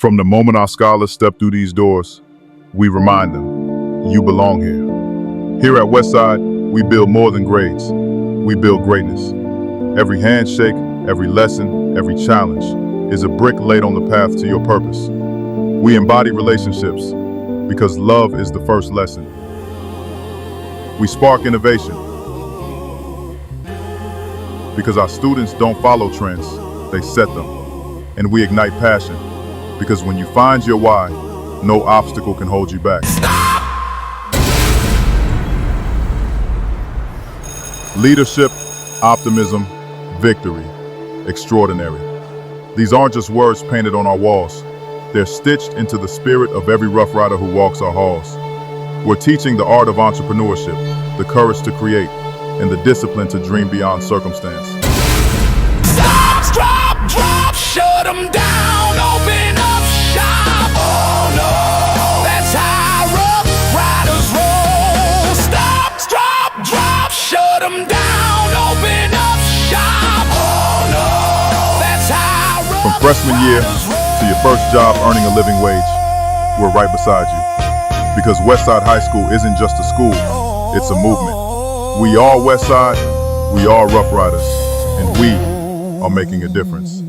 From the moment our scholars step through these doors, we remind them, you belong here. Here at Westside, we build more than grades. We build greatness. Every handshake, every lesson, every challenge is a brick laid on the path to your purpose. We embody relationships because love is the first lesson. We spark innovation because our students don't follow trends, they set them. And we ignite passion because when you find your why, no obstacle can hold you back. Leadership, optimism, victory, extraordinary. These aren't just words painted on our walls. They're stitched into the spirit of every Rough Rider who walks our halls. We're teaching the art of entrepreneurship, the courage to create, and the discipline to dream beyond circumstance. Stop, drop, drop, shut them down, open up shop. Oh no, that's how Rough Riders roll. Stop, drop, drop, shut them down, open up shop. Oh no, that's how Rough From freshman year to your first job earning a living wage, we're right beside you. Because Westside High School isn't just a school, it's a movement. We are Westside, we are Rough Riders, and we are making a difference.